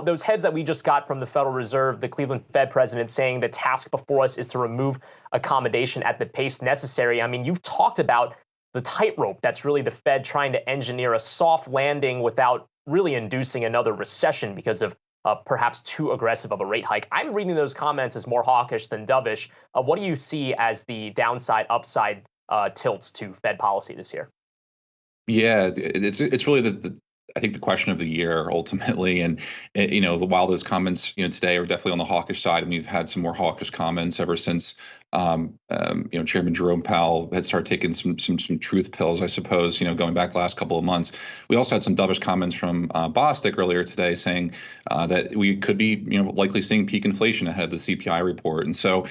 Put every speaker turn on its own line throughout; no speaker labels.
those heads that we just got from the Federal Reserve, the Cleveland Fed president saying the task before us is to remove accommodation at the pace necessary. I mean, you've talked about the tightrope. That's really the Fed trying to engineer a soft landing without really inducing another recession because of perhaps too aggressive of a rate hike. I'm reading those comments as more hawkish than dovish. What do you see as the downside, upside tilts to Fed policy this year?
Yeah, it's really I think the question of the year ultimately, and while those comments today are definitely on the hawkish side, and we've had some more hawkish comments ever since Chairman Jerome Powell had started taking some truth pills, I suppose, going back the last couple of months. We also had some dovish comments from Bostic earlier today saying that we could be likely seeing peak inflation ahead of the CPI report. And so,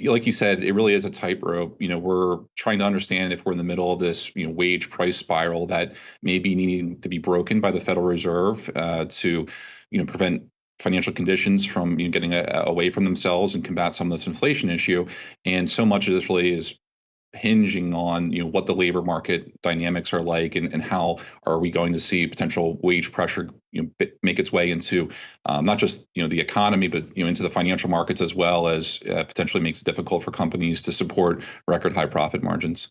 like you said, it really is a tightrope. We're trying to understand if we're in the middle of this wage price spiral that may be needing to be broken by the Federal Reserve to prevent financial conditions from getting away from themselves and combat some of this inflation issue. And so much of this really is hinging on what the labor market dynamics are like, and how are we going to see potential wage pressure make its way into not just the economy, but into the financial markets, as well as potentially makes it difficult for companies to support record high profit margins.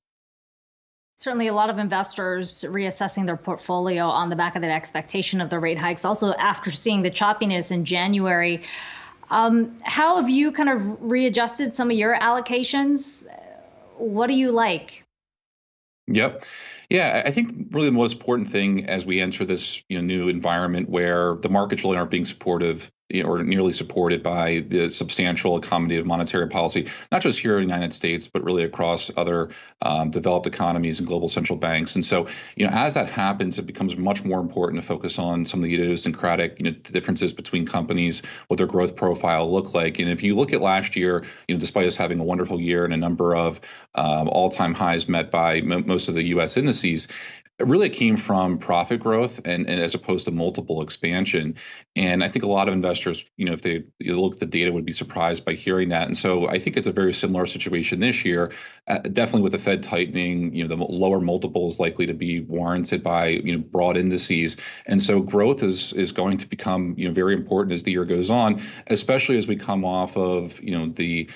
Certainly a lot of investors reassessing their portfolio on the back of that expectation of the rate hikes. Also, after seeing the choppiness in January, how have you kind of readjusted some of your allocations? What do you like?
Yep. Yeah, I think really the most important thing as we enter this new environment where the markets really aren't being supportive or nearly supported by the substantial accommodative monetary policy, not just here in the United States, but really across other developed economies and global central banks. And so, as that happens, it becomes much more important to focus on some of the idiosyncratic differences between companies, what their growth profile look like. And if you look at last year, despite us having a wonderful year and a number of all-time highs met by most of the U.S. indices, really it came from profit growth and as opposed to multiple expansion. And I think a lot of investors, if they look at the data, would be surprised by hearing that. And so I think it's a very similar situation this year, definitely with the Fed tightening, the lower multiples likely to be warranted by, broad indices. And so growth is going to become, very important as the year goes on, especially as we come off of, the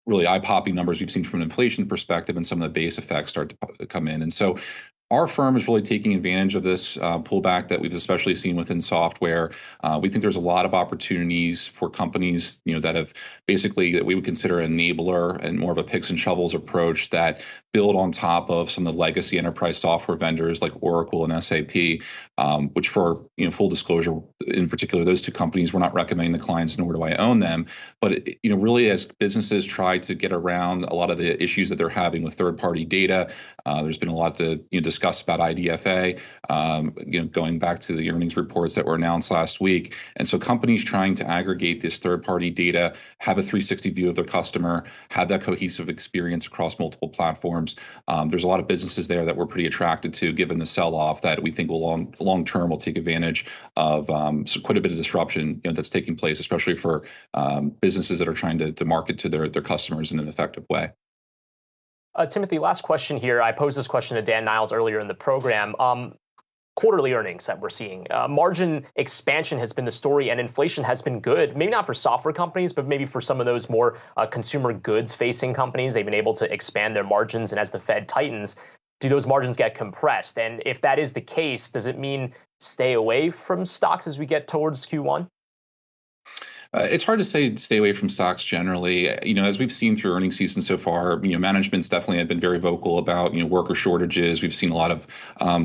really eye-popping numbers we've seen from an inflation perspective, and some of the base effects start to come in. And so our firm is really taking advantage of this pullback that we've especially seen within software. We think there's a lot of opportunities for companies, that have basically that we would consider an enabler and more of a picks and shovels approach that build on top of some of the legacy enterprise software vendors like Oracle and SAP, which for full disclosure, in particular, those two companies, we're not recommending the clients, nor do I own them. But really, as businesses try to get around a lot of the issues that they're having with third-party data, there's been a lot to discuss about IDFA, going back to the earnings reports that were announced last week. And so companies trying to aggregate this third-party data, have a 360 view of their customer, have that cohesive experience across multiple platforms. There's a lot of businesses there that we're pretty attracted to, given the sell-off that we think will long-term will take advantage of quite a bit of disruption that's taking place, especially for businesses that are trying to market to their customers in an effective way.
Timothy, last question here. I posed this question to Dan Niles earlier in the program. Quarterly earnings that we're seeing. Margin expansion has been the story, and inflation has been good. Maybe not for software companies, but maybe for some of those more consumer goods facing companies. They've been able to expand their margins, and as the Fed tightens, do those margins get compressed? And if that is the case, does it mean stay away from stocks as we get towards Q1?
It's hard to stay away from stocks generally. As we've seen through earnings season so far, managements definitely have been very vocal about, worker shortages. We've seen a lot of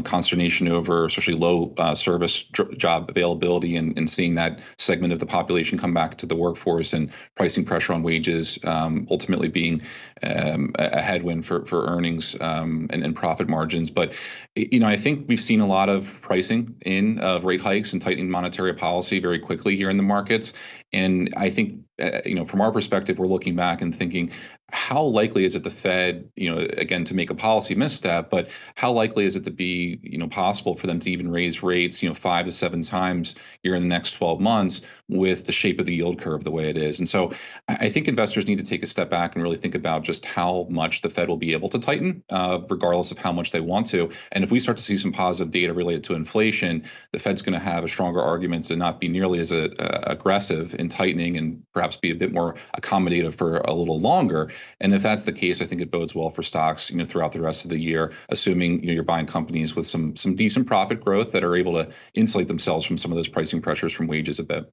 consternation over especially low service job availability, and seeing that segment of the population come back to the workforce, and pricing pressure on wages ultimately being a headwind for earnings and profit margins. But, I think we've seen a lot of pricing of rate hikes and tightening monetary policy very quickly here in the markets. And I think from our perspective, we're looking back and thinking, how likely is it the Fed, again, to make a policy misstep, but how likely is it to be, possible for them to even raise rates, 5 to 7 times here in the next 12 months with the shape of the yield curve the way it is? And so I think investors need to take a step back and really think about just how much the Fed will be able to tighten, regardless of how much they want to. And if we start to see some positive data related to inflation, the Fed's going to have a stronger argument to not be nearly as aggressive in tightening and perhaps be a bit more accommodative for a little longer. And if that's the case, I think it bodes well for stocks, throughout the rest of the year, assuming you're buying companies with some decent profit growth that are able to insulate themselves from some of those pricing pressures from wages a bit.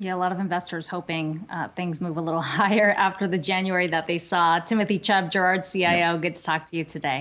Yeah, a lot of investors hoping things move a little higher after the January that they saw. Timothy Chubb, Girard CIO, good to talk to you today.